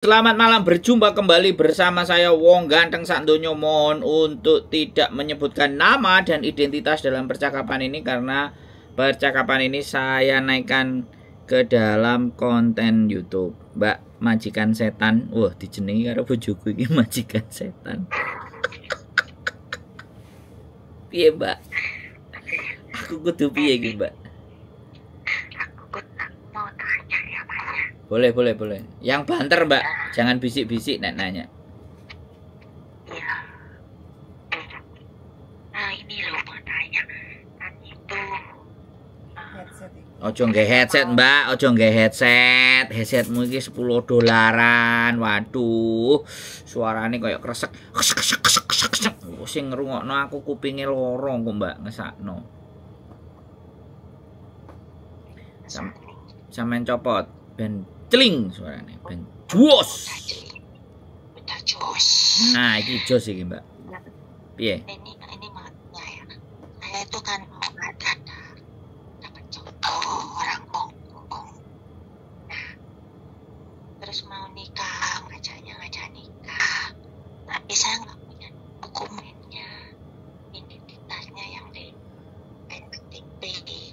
Selamat malam, berjumpa kembali bersama saya Wong Ganteng Sakdonya. Mohon untuk tidak menyebutkan nama dan identitas dalam percakapan ini karena percakapan ini saya naikkan ke dalam konten YouTube. Mbak Majikan Setan, wah dijenengi karo bojoku iki Majikan Setan. Piye, Mbak? Aku kudu piye iki, Mbak? Boleh. Yang banter, Mbak. Jangan bisik-bisik nek nanya. Iya. Nah, ini loh mau tanya. Kan itu Ojo nggih headset, Mbak. Ojo nggih headset. Headsetmu iki 10 dolaran. Waduh. Suarane koyo kresek. Sing ngrungokno aku kupinge loro kok, Mbak, ngesakno. Sampeyan copot ben celing suarane, ben jos. udah jos. Nah, iki jos iki, Mbak. Piye? Ini maknya ya. Saya itu kan mau dapat jodoh orang Hongkong. Nah, terus mau nikah, ngajak nikah. Tapi saya nggak punya dokumennya, identitasnya yang di KTP,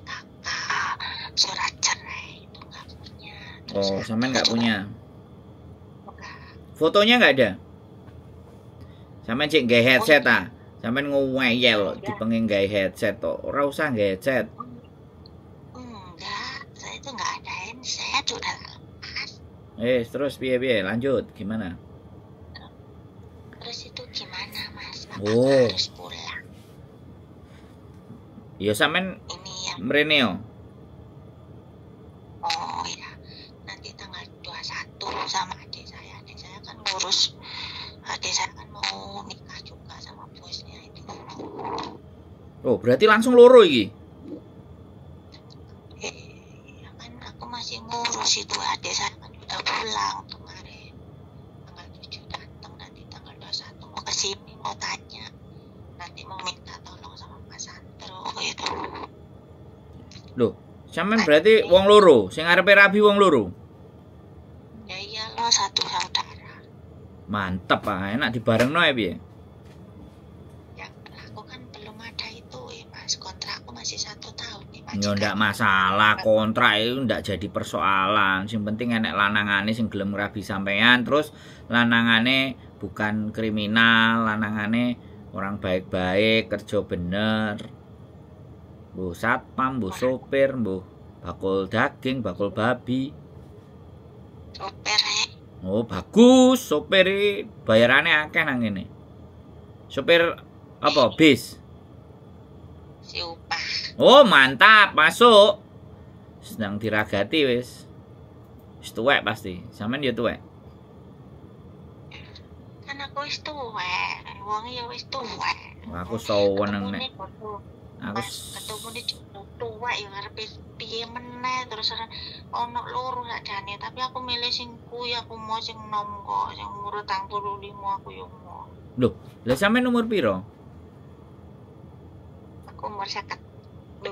kakak, surat cerai itu nggak punya. Oh, sampean nggak punya. Fotonya nggak ada. Sampean cek nggae headset ah. Sampean ngeyel dipengen nggae headset to. Ora usah nggae headset. Enggak, saya itu nggak ada handset, sudah lepas. Terus piye lanjut gimana? Terus itu gimana, Mas? Apa Oh. harus pulang? Ya sampean Ini yang mrene yo. oh ya, nanti tanggal 21 sama adik saya. Adik saya kan ngurus, adik saya kan mau nikah juga sama bosnya itu. Oh, berarti langsung loro iki. Ya kan aku masih ngurus itu, adik saya kan udah pulang kemarin. Tanggal 7 datang, nanti tanggal 21 mau kesini mau tanya. Nanti mau minta tolong sama Mas Sandro gitu. Loh, sampean berarti wong loro, sing arepe rabi wong loro. Ya iya lo, satu saudara. Mantep ah, enak dibarengno ya piye? Ya aku kan belum ada itu Mas, kontrakku masih 1 tahun nih Mas. Ya ndak masalah, kontrak itu ndak jadi persoalan. Sing penting enek lanangane sing gelem rabi sampean, terus lanangane bukan kriminal, lanangane orang baik-baik, kerja bener. Mbuh satpam, mbuh sopir, mbuh bakul daging, bakul babi. Sopir Oh, bagus, sopir iki bayarane akeh nang ngene. Sopir apa? Bis. si upah. Oh, mantap, masuk. Sedang diragati wis. Wis tuwek pasti. Sampeyan ya tuwek. Kan aku wis tuwek, wong ya wis tuwek. Aku soweneng nek. Aku ketemu di tuwek ya ngarepe piye meneh terus ono loro sakjane, tapi aku milih sing kuwi, aku mau sing nom kok, sing umur 45 aku yo mau. Loh, lah sampeyan umur piro? Aku umur 52.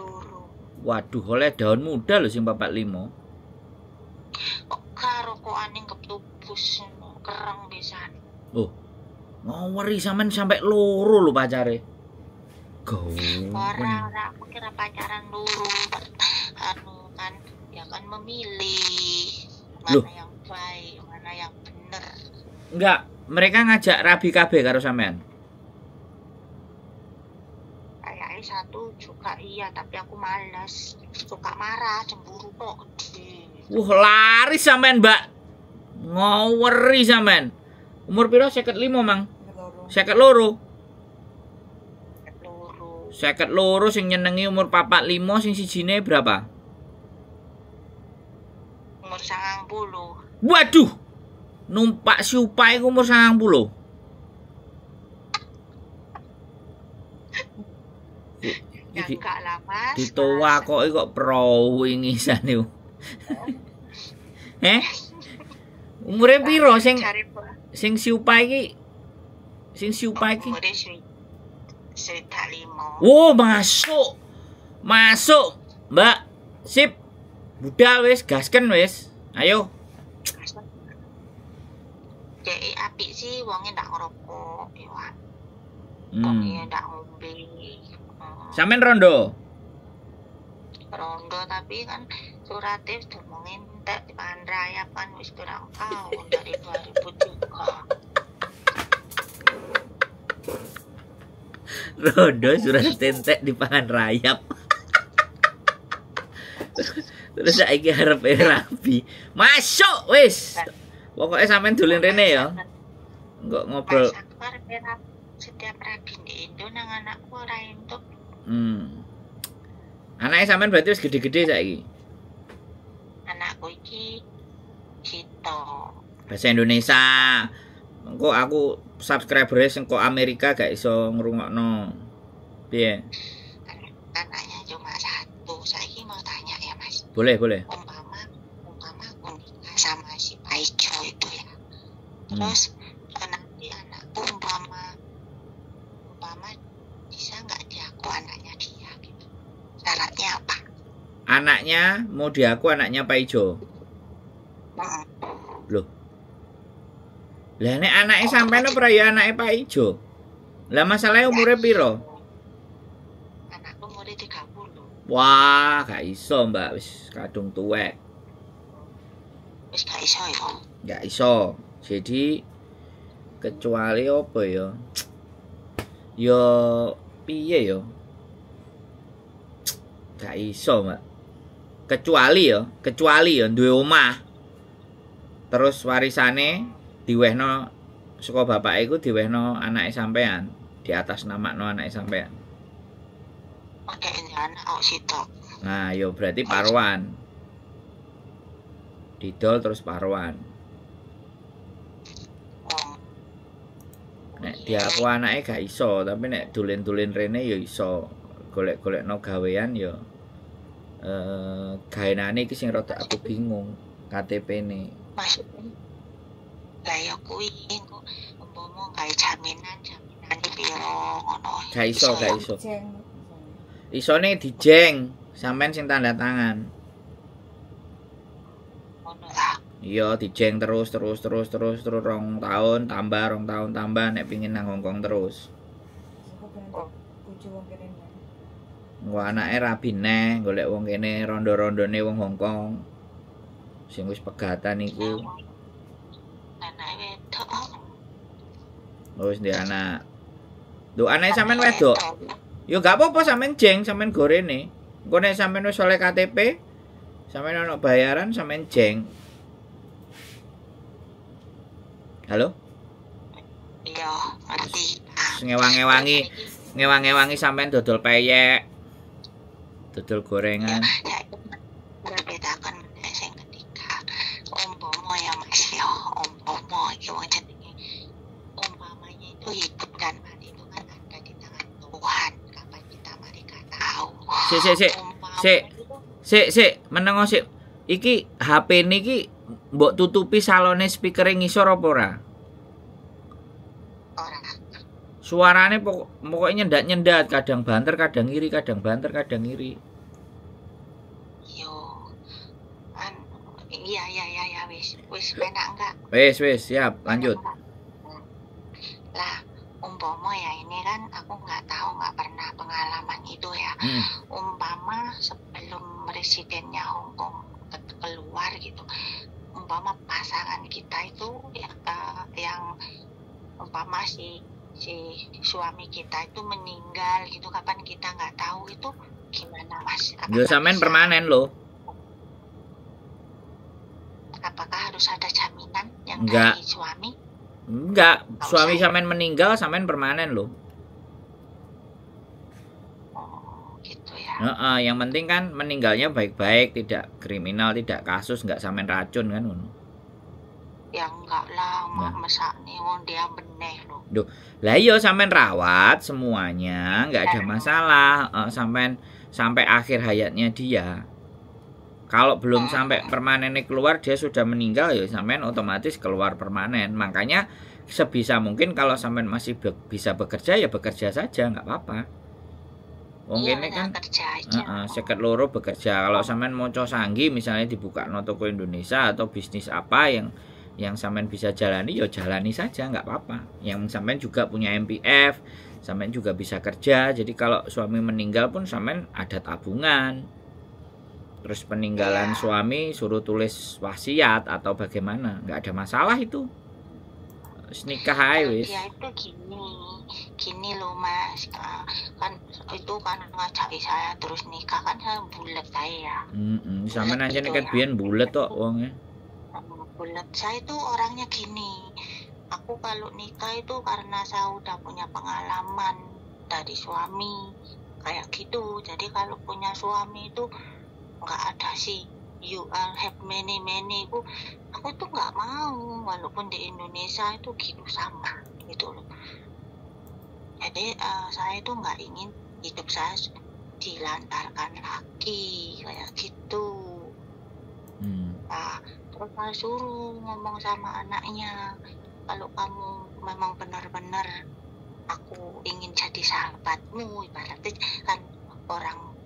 Waduh, oleh daun muda lho sing 45. Kok karo kok aning ketubus kereng pisan. Oh. Ngaweri sampean sampai loro lho pacare. Ora, aku kira pacaran dulu. Anu kan, ya kan memilih mana Loh. yang baik, mana yang bener. Enggak, mereka ngajak rabi kabeh karo sampean. Kayaknya satu juga iya, tapi aku malas. Suka marah, cemburu kok gede. Laris sampean, Mbak. Ngaweri sampean. Umur piro? 55, Mang. 52. 52 sing nyenengi umur 45, sing sijine berapa? Umur 90. Waduh. Numpak siupai umur 90. Ya enggak lah, Mas. Ditowakoki kok pro wingisan niku. Umure piro sing siupai iki? Sing siupai iki? Umure Cerita 5. Oh, masuk. Masuk, Mbak. Sip. Budal wis, gasken wis. Ayo. Jadi apik sih wonge ndak ngerokok, Iwan. Hmm. Wonge ndak ngombe. Sampean rondo. Rondo tapi kan suratnya ngomongin entek di Pahan Rayap kan wis kurang tahun dari 2003. Rondo surat tentek di Pahan Rayap. Terus saiki arepe rabi. Masuk wis. Pokoknya sampean dolen rene ya. Enggak ngobrol. Mas aku arepe setiap rabi di Indo nang anakku ora entuk. Anaknya sampean berarti wis gede-gede saiki. Anakku iki Cito. Bahasa Indonesia. Engko aku subscriber sing kok Amerika gak iso ngrungokno. Piye? Anaknya cuma satu. Saiki mau tanya ya Mas. Boleh, boleh. Umpama aku nikah sama si Paijo itu ya. Terus nanti anakku umpama bisa nggak diaku anaknya dia gitu. Syaratnya apa? Anaknya mau diaku anaknya Pak Ijo. Loh. Lah nek anake sampean apa ya anake Pak Ijo? Lah masalahnya umure piro? Anakku umure 30. Wah, gak iso, Mbak. Wis kadung tuwek. Wis gak iso ya. Gak iso. Jadi kecuali apa ya? Ya piye ya? Gak iso, Mbak. Kecuali ya duwe omah. Terus warisane diwehno saka bapake iku diwehno anake sampean, di atas namakno anake sampean. Oke, ini anak kok sitok. Nah, yo berarti paruan. Didol terus paruan. Nek diaku anake gak iso, tapi nek dolen-dolen rene yo iso. Golek-golekno gawean yo gaenane iki sing rada aku bingung KTP-ne. Mas. Lah ya kuwi engko umpama gawe jaminan piro ngono. Gak iso. Isone dijeng, sampean sing tanda tangan. Ngono lah. Iya, dijeng terus 2 tahun tambah nek pengin nang Hongkong terus. Wah, anake rabi neh golek wong kene rondo-rondone wong Hongkong. Sing wis pegatan iku. Anake wedok. Wis ndek anak. Lho, anake sampean wedok. Yo gak apa-apa sampean jeng, sampean gorene. Engko nek sampean wis oleh KTP, sampean ono bayaran, sampean jeng. Halo? Iya, ngerti. Ngewangi sampean dodol peyek. Dodol gorengan. Ya, bedakan meneh sing ketiga. Umpama ya Mas ya, umpama iki wong jenenge umpamanya itu hidup dan mati itu kan ada di tangan Tuhan. Kapan kita mereka tahu. Sik, menengo sik. Iki HP niki mbok tutupi salone speakere ngisor apa ora? Ora. Suarane pokoknya nyendat, kadang banter, kadang iri, kadang banter, kadang iri. Yo. Iya, wis penak enggak? Wis, siap, lanjut. Lah, umpama ya ini kan aku nggak pernah pengalaman itu ya. Umpama sebelum presidennya Hongkong keluar gitu, umpama pasangan kita itu yang umpama si suami kita itu meninggal gitu, kapan kita nggak tahu itu gimana Mas? Yo sampean permanen loh. Apakah harus ada jaminan yang Enggak. dari suami? Enggak, suami sampean meninggal sampean permanen loh. Oh, gitu ya. Yang penting kan meninggalnya baik-baik, tidak kriminal, tidak kasus, enggak sampean racun kan ngono. Ya enggak lah, masak nih wong dia beneh loh. Duh, lah iya sampean rawat semuanya, enggak ada masalah. Sampai akhir hayatnya dia. Kalau belum sampai permanennya keluar, dia sudah meninggal ya sampean otomatis keluar permanen. Makanya sebisa mungkin kalau sampean masih bisa bekerja ya bekerja saja, nggak apa-apa. Wong kene kan seket loro bekerja. Kalau sampean mau sanggi misalnya dibuka toko Indonesia atau bisnis apa yang Yang sampean bisa jalani ya jalani saja, nggak apa-apa. Yang sampean juga punya MPF, sampean juga bisa kerja. Jadi kalau suami meninggal pun sampean ada tabungan. Terus peninggalan suami suruh tulis wasiat atau bagaimana, nggak ada masalah itu. Nikah aja wis. Dia itu gini loh Mas, kan itu kan ngajak saya terus nikah kan saya bulat saya. Sampean aja nikah biyen bulet kok wongnya. Bulat saya itu orangnya gini. Aku kalau nikah itu karena saya udah punya pengalaman dari suami kayak gitu. Jadi kalau punya suami itu nggak ada sih you have many aku tuh nggak mau, walaupun di Indonesia itu gitu sama gitu loh. Jadi saya itu nggak ingin hidup saya dilantarkan lagi kayak gitu. Nah, terus saya suruh ngomong sama anaknya, kalau kamu memang benar-benar aku ingin jadi sahabatmu, ibaratnya kan orang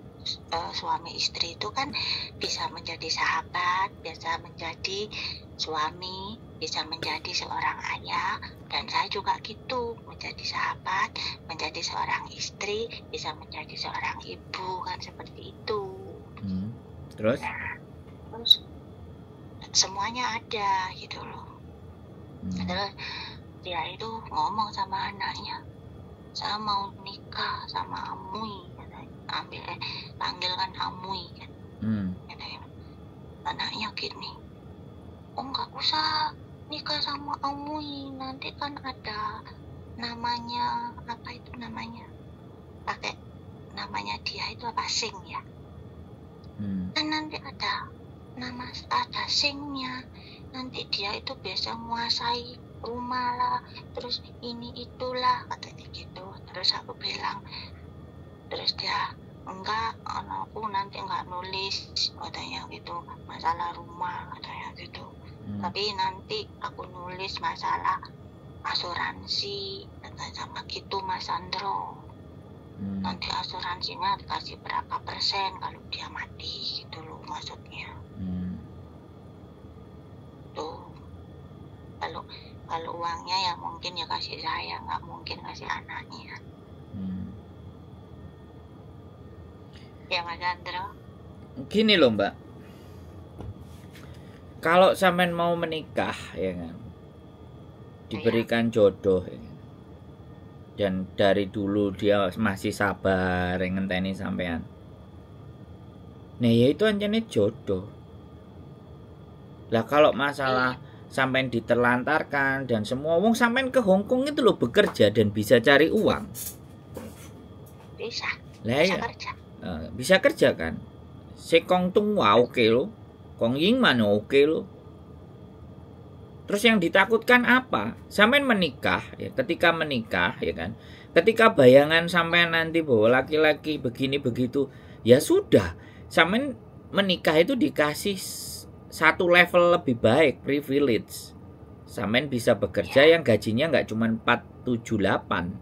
suami istri itu kan bisa menjadi sahabat, bisa menjadi suami, bisa menjadi seorang ayah, dan saya juga gitu, menjadi sahabat, menjadi seorang istri, bisa menjadi seorang ibu, kan seperti itu. Terus? Terus semuanya ada gitu loh. Terus dia itu ngomong sama anaknya, saya mau nikah sama Amui, panggilkan Amui kan. Anaknya gini, oh nggak usah nikah sama Amui, nanti kan ada namanya, apa itu namanya, pakai namanya dia itu apa, sing ya, kan nanti ada singnya, nanti dia itu biasa menguasai rumah lah, terus ini itulah katanya gitu. Terus aku bilang, terus dia enggak, anakku nanti enggak nulis katanya gitu masalah rumah katanya gitu, tapi nanti aku nulis masalah asuransi katanya sama gitu Mas Sandro. Nanti asuransinya dikasih berapa persen kalau dia mati gitu loh maksudnya. Tuh kalau uangnya ya mungkin ya kasih saya, nggak mungkin kasih anaknya. Ya Mas Andro. Gini loh Mbak, kalau sampean mau menikah ya kan, diberikan jodoh ya kan? Dan dari dulu dia masih sabar ngenteni sampean, nah ya itu anjane jodoh lah. Kalau masalah sampean diterlantarkan dan semua, wong sampean ke Hongkong itu loh bekerja dan bisa cari uang. Bisa ya. Kerja. Bisa kerja kan. Sekong tung oke lo, Kong Ying mana oke lo. Terus yang ditakutkan apa? Sampean menikah ya, ketika menikah ya kan, ketika bayangan sampean nanti bahwa laki-laki begini begitu, ya sudah, sampean menikah itu dikasih satu level lebih baik, privilege. Sampean bisa bekerja yang gajinya nggak cuma 478,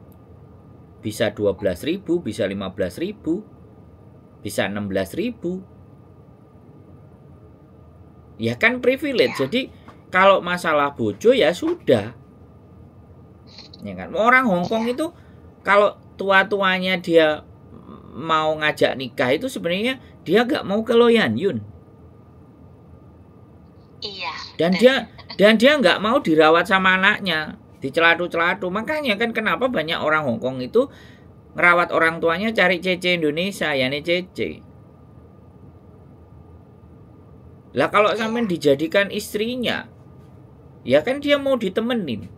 bisa 12.000, bisa 15.000, bisa 16.000. Ya kan privilege. Jadi kalau masalah bojo ya sudah. Ya kan. Orang Hongkong itu kalau tua-tuanya dia mau ngajak nikah itu sebenarnya dia nggak mau ke Loyan Yun. Iya. Dan dia nggak mau dirawat sama anaknya, dicelatu-celatu. Makanya kan kenapa banyak orang Hongkong itu ngerawat orang tuanya cari cece Indonesia, ya nih cece. Lah kalau sampean dijadikan istrinya, ya kan dia mau ditemenin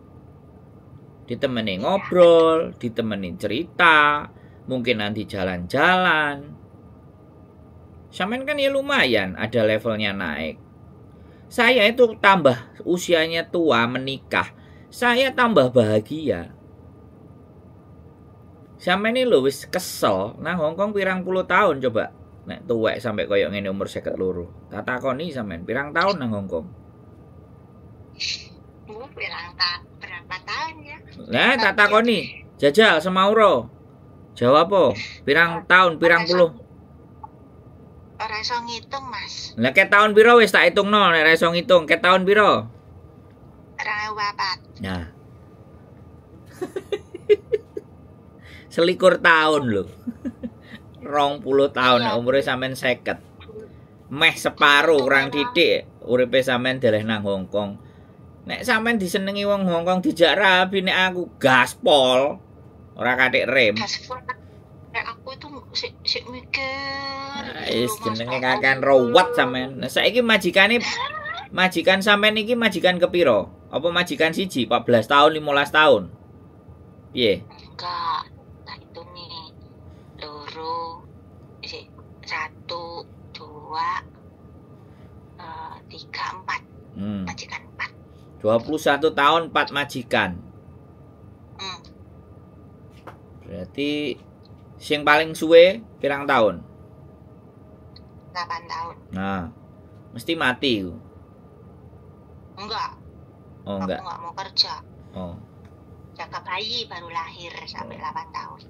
ngobrol, ditemenin cerita, mungkin nanti jalan-jalan. Sampean kan ya lumayan ada levelnya naik. Saya itu tambah usianya tua menikah, saya tambah bahagia. Sampai ini lho wis kesel nang Hongkong pirang puluh tahun coba. Nek tuwek sampai koyok ngene umur 52. Tak takoni sampean pirang tahun nang Hongkong? Berapa tahun ya? Lah tak takoni. Jajal semauro. Jawab po. Pirang tahun, pirang puluh. Ora iso ngitung, Mas. Lah ke tahun piro wis tak hitungno nek ora iso ngitung. Ke tahun piro? 2004. Nah. Selikur tahun lho. 20 tahun Iya. umure sampean 50. Meh separuh kurang titik uripe sampean deleh nang Hongkong. Nek sampean disenengi wong Hongkong dijak rabi, nek aku gaspol ora kathik rem. Gaspol. Nek aku itu sik mikir. Wis jenenge kakean rowat sampean. Nah, saiki majikan sampean iki majikan kepiro? Apa majikan siji 14 tahun 15 tahun? Piye? Enggak. Nah itu nih. Loro. 1, 2, 3, 4. Majikan 4. 21 tahun 4 majikan. Berarti sing paling suwe pirang tahun? 8 tahun. Nah, mesti mati. Enggak. Oh, enggak. Aku enggak mau kerja. Oh. Jaga bayi baru lahir sampai 8 tahun.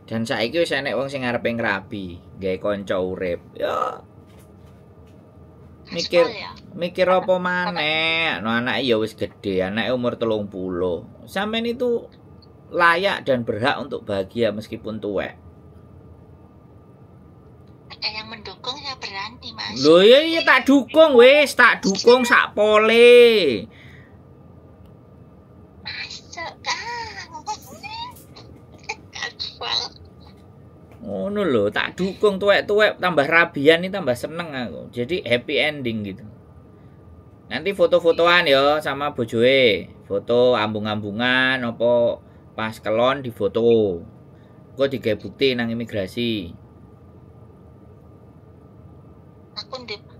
Dan saiki wis enek wong sing arepe ngrabi, gawe kanca urip. Ya. Mikir apa maneh? No anake ya wis gede, anake umur 30. Sampeyan itu layak dan berhak untuk bahagia meskipun tuwek. Ada yang mendukung, saya berani, Mas. Lho ya tak dukung wis, tak dukung sak pole. Masuk kan. Ngono lho, tak dukung tuwek-tuwek tambah rabian ini tambah seneng aku. Jadi happy ending gitu. Nanti foto-fotoan ya sama bojoe. Foto ambung-ambungan apa pas kelon di foto. Kok digawe bukti nang imigrasi.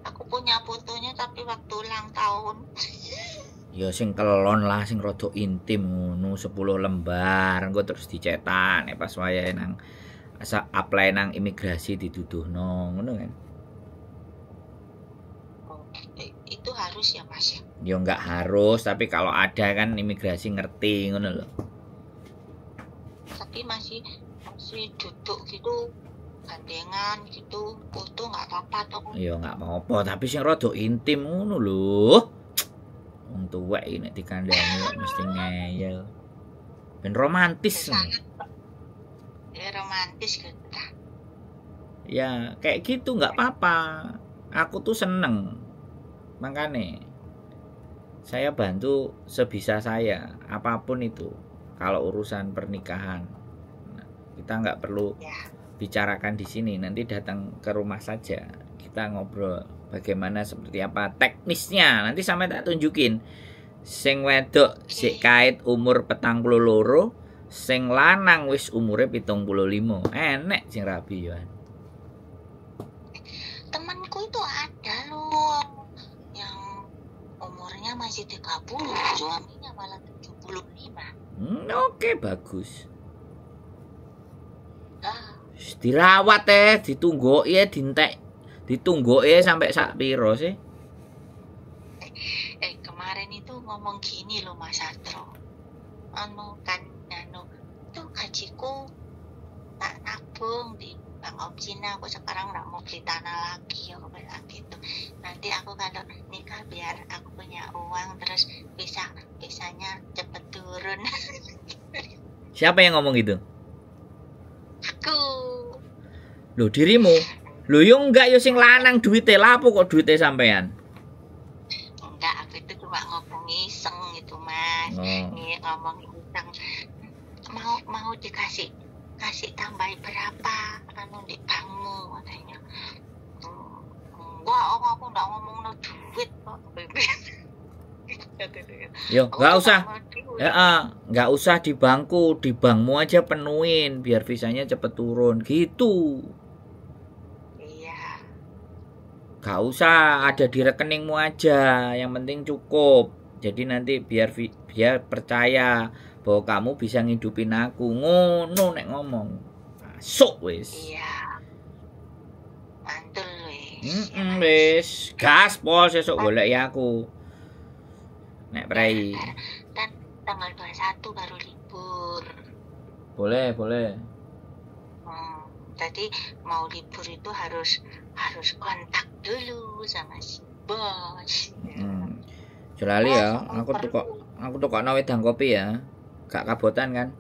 Aku punya fotonya tapi waktu ulang tahun. Ya sing kelon lah, sing rada intim ngono 10 lembar. Engko terus dicetak nek pas wayahe nang apply nang imigrasi dituduhno ngono kan. Itu harus ya, Mas ya? Ya enggak harus, tapi kalau ada kan imigrasi ngerti ngono loh. Tapi masih duduk gitu, gandengan gitu, foto nggak apa-apa toh. Ya enggak apa-apa, tapi sing rada intim ngono lho. Wong tuwek iki nek dikandani mesti ngeyel. Ben romantis. Ya romantis gitu. Ya kayak gitu nggak apa-apa. Aku tuh seneng. Makanya saya bantu sebisa saya apapun itu. Kalau urusan pernikahan, nah, kita nggak perlu bicarakan di sini. Nanti datang ke rumah saja. Kita ngobrol bagaimana seperti apa teknisnya. Nanti sampai tak tunjukin. Sing wedok sik kait umur 42. Sing lanang wis umure 75. Enek sing rabi ya. Temanku itu ada loh yang umurnya masih 30, suaminya malah 75. Oke, bagus. Dirawat ditunggoki ditunggoki sampai sak piro sih? Kemarin itu ngomong gini loh Mas Satro. Itu gajiku tak tabung di bank opsina, aku sekarang nggak mau beli tanah lagi, aku bilang gitu. Nanti aku kalau nikah biar aku punya uang terus bisanya cepet turun. Siapa yang ngomong gitu? Aku. Loh dirimu? Loh yo enggak yo sing lanang duwite lapo kok duwite sampean? Enggak, aku itu cuma ngomong iseng gitu Mas. Ngomong iseng. Mau dikasih tambah berapa di bankmu katanya. Enggak, aku enggak ngomong no duit kok. Yo, enggak usah. Enggak usah di bankku, di bankmu aja penuhin biar visanya cepet turun gitu. Iya. Enggak usah ada di rekeningmu aja, yang penting cukup. Jadi nanti biar percaya bahwa kamu bisa ngidupin aku. Ngono nek ngomong. Masuk wis. Iya. Mantul wis. Wis, gaspol sesuk golek aku. Nek prei. Dan tanggal 21 baru libur. Boleh. Tadi mau libur itu harus kontak dulu sama si bos. Jelali ya, Oh, aku perlu. tukokno wedang kopi ya. Gak kabotan kan?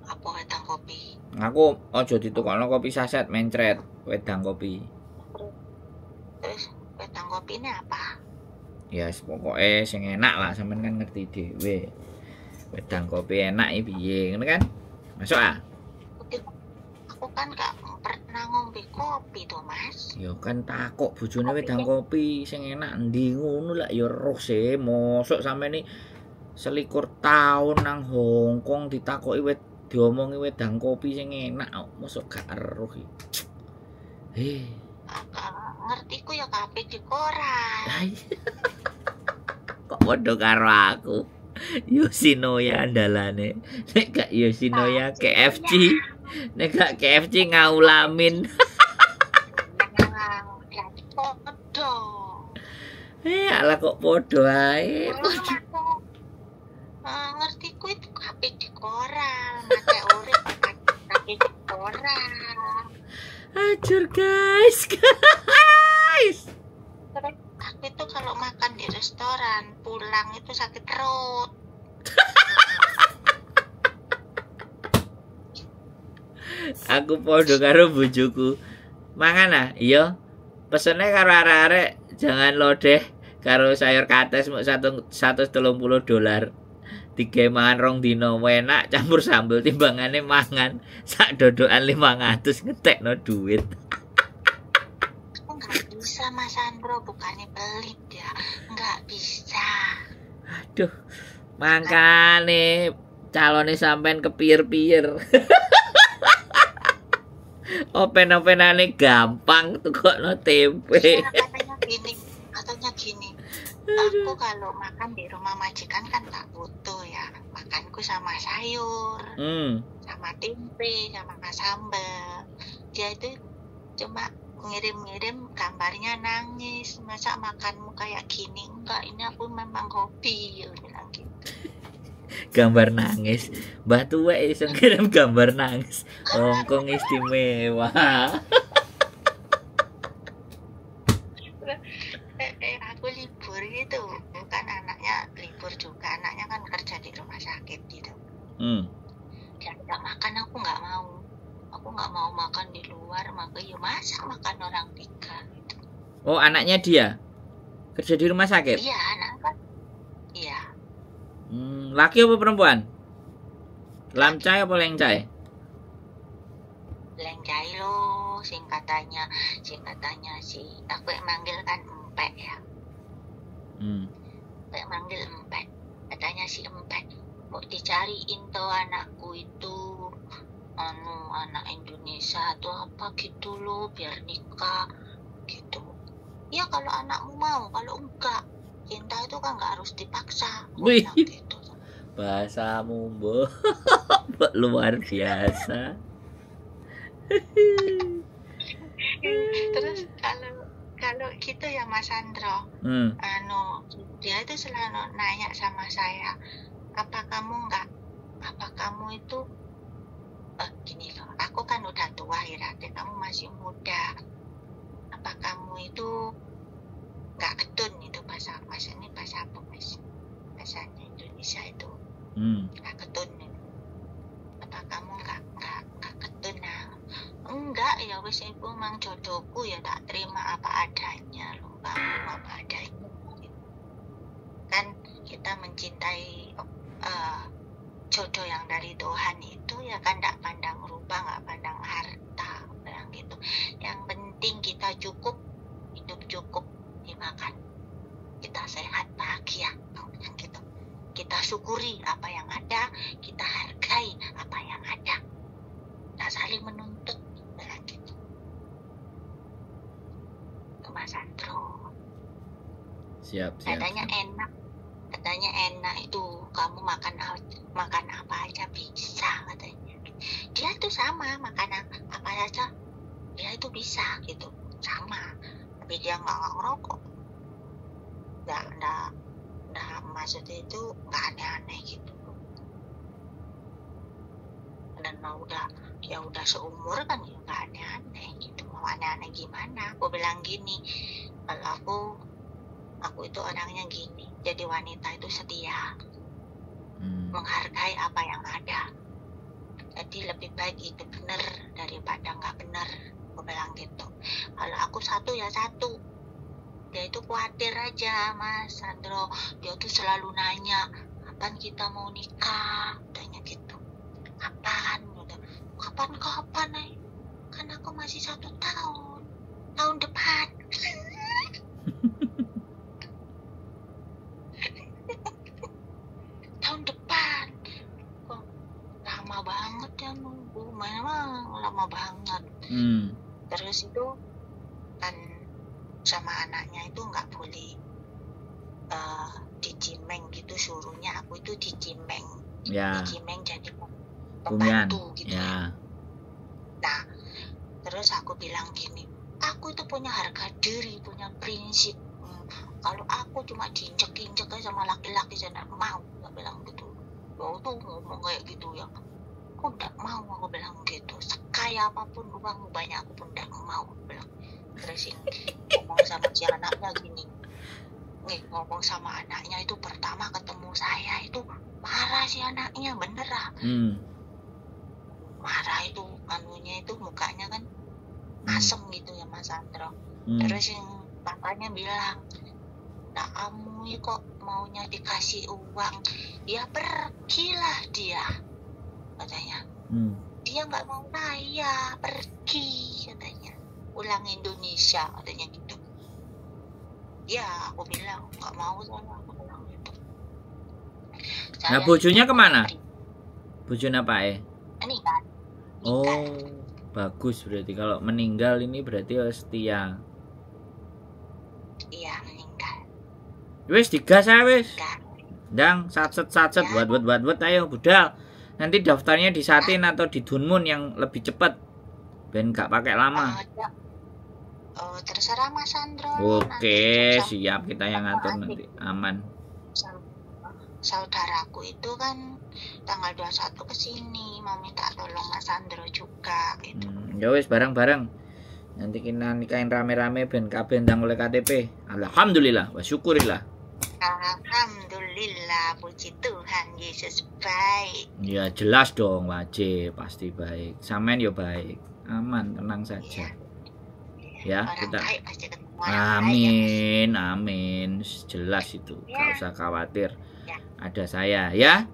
Apa wedang kopi? Aku ojo ditukokno kopi saset mencret, wedang kopi. Terus wedang kopi ini apa? Ya pokoknya sing enak lah, sampean kan ngerti dhewe. Wedang kopi enak iki piye, ngono kan? Masuk ah? Aku kan gak pernah ngombe kopi tuh Mas. Ya kan takok bojone wedang kopi sing enak endi ngono lah ya roh sih. Mosok sampean iki 21 tahun nang Hongkong ditakoki diomongi wedang kopi sing enak, mosok gak eruh iki. Ngertiku ya kabeh di koran. Kok padha karo aku. Yoshinoya andalane. Nek gak Yoshinoya KFC. Nek gak KFC ngaulamin. Podo. Alah kok padha ae. Ngertiku itu kabeh di koran. Mate urip kabeh di koran. Hancur guys. Terus aku itu kalau makan di restoran pulang itu sakit perut. Aku padha karo bojoku. Mangan ah, iya. Pesene karo arek-arek jangan lodeh karo sayur kates mok $130. Tiga mangan rong dino enak campur sambel timbangane mangan sak dodokan 500 ngetekno duit. Nggak bisa Mas Andro, bukannya pelit ya, nggak bisa. Aduh, makane calone sampean kepir-pir. Open-openane gampang tukokno tempe. Katanya gini. Aku kalau makan di rumah majikan kan tak butuh ya, makanku sama sayur, sama tempe, sama sambal. Dia itu cuma ngirim-ngirim gambarnya nangis, masa makanmu kayak gini? Enggak, ini aku memang hobi, bilang gitu. Gambar nangis, Mbah tuwek iso ngirim gambar nangis. Hongkong istimewa. Aku libur gitu, bukan anaknya libur juga, anaknya kan kerja di rumah sakit gitu. Dia nggak makan, aku nggak mau makan di luar, maka ya masa makan orang tiga gitu. Oh, anaknya dia kerja di rumah sakit? Iya, anak kan. Iya. Laki apa perempuan? Lamcai apa lengcai? Lengcai lo, sing katanya si aku yang manggil kan Empek ya. Kayak manggil Empek, katanya si Empek mau dicariin tuh anakku itu anak Indonesia atau apa gitu loh, biar nikah gitu. Ya kalau anakmu mau, kalau enggak, cinta itu kan nggak harus dipaksa. Gitu. Bahasamu Mbok luar biasa. Terus kalau gitu ya Mas Andro, dia itu selalu nanya sama saya, apa kamu itu gini loh, aku kan udah tua ya, kamu masih muda, apa kamu itu nggak ketun itu bahasa apa Mas? Bahasanya Indonesia itu nggak ketun itu. Apa kamu nggak ketun? Nah, enggak ya, wes ibu mang jodohku ya, tak terima apa adanya loh, kamu apa adanya. Kan kita mencintai jodoh yang dari Tuhan itu ya kan, nggak pandang rupa, nggak pandang harta, bilang gitu. Yang penting kita cukup, hidup cukup, dimakan, kita sehat bahagia, bilang gitu. Kita syukuri apa yang ada, kita hargai apa yang ada, tak saling menuntut, bilang gitu. Mas Andro. Siap. Katanya enak itu, kamu makan apa aja bisa, katanya. Dia itu sama, makan apa aja dia itu bisa gitu, sama, tapi dia nggak ngerokok, nggak maksudnya itu nggak aneh-aneh gitu. Dan dia udah seumur kan ya nggak aneh-aneh gitu. Mau aneh-aneh gimana? Aku bilang gini, kalau aku aku itu orangnya gini, jadi wanita itu setia, menghargai apa yang ada. Jadi lebih baik itu benar daripada nggak benar, aku bilang gitu. Kalau aku satu ya satu. Dia itu khawatir aja Mas Sandro, dia tuh selalu nanya kapan kita mau nikah, tanya gitu. Kapan kan aku masih 1 tahun depan. Tahun depan kok lama banget ya nunggu, memang lama banget. Terus itu kan sama anaknya itu nggak boleh dicimeng gitu, suruhnya aku itu dicimeng jadi pembantu gitu ya. Nah terus aku bilang gini, aku itu punya harga diri, punya prinsip. Kalau aku cuma diinjek-injek aja sama laki-laki, saya nggak mau. Aku bilang gitu. Lo tuh ngomong kayak gitu ya, aku nggak mau, aku bilang gitu. Sekaya apapun uangmu banyak, aku pun nggak mau, aku bilang. Terus ngomong sama si anaknya gini, ngomong sama anaknya itu pertama ketemu saya itu marah si anaknya, bener lah. Marah itu, anunya itu mukanya kan asem gitu ya Mas Sandro. Terus yang papanya bilang, nah kamu kok maunya dikasih uang, ya pergilah dia, katanya. Dia nggak mau kaya, pergi katanya, pulang Indonesia katanya gitu. Ya aku bilang nggak mau, aku bilang gitu. Nah bojonya kemana? Bojonya Pak Meninggal. Oh bagus, berarti kalau meninggal ini berarti setia. Iya meninggal. Wis digas ya wis. Ndang satset buat ayo budal. Nanti daftarnya di Satin atau di Dunmun yang lebih cepat. Ben gak pakai lama. Terserah Mas Sandro. Oke, siap, kita yang ngatur nanti. Aman. Saudaraku itu kan tanggal 21 kesini mau minta tolong Mas Sandro juga gitu. Ya wis bareng-bareng. Nanti kita nikahin rame-rame ben kabeh ndang oleh KTP. Alhamdulillah wa syukurillah. Alhamdulillah, puji Tuhan, Yesus baik. Ya jelas dong, wajib, pasti baik. Samen yo baik. Aman, tenang saja. Ya, orang kita baik pasti ketemu amin, amin. Jelas itu. Gak usah khawatir. Ada saya, ya.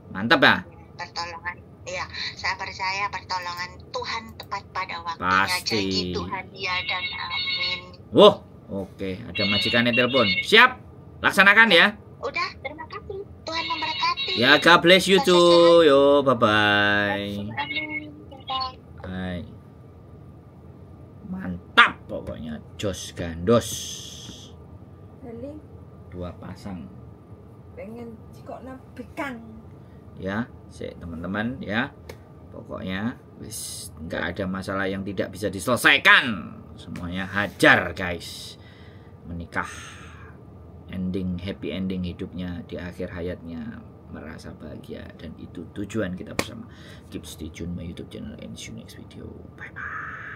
Mantap ya. Pertolongan, ya. Saya percaya pertolongan Tuhan tepat pada waktunya. Pasti. Janji Tuhan ya dan amin. Wah, oke. Ada majikannya telepon. Siap. Laksanakan ya. Udah, terima kasih. Tuhan memberkati. Ya, God bless you too. Yo, bye-bye. Bye. Mantap pokoknya, jos gandos. Dua pasang. Pengen cikokna bekang. Ya, teman-teman ya. Pokoknya wis nggak ada masalah yang tidak bisa diselesaikan. Semuanya hajar, guys. Menikah. Happy ending hidupnya di akhir hayatnya, merasa bahagia, dan itu tujuan kita bersama. Keep stay tune my YouTube channel and see you next video. Bye bye.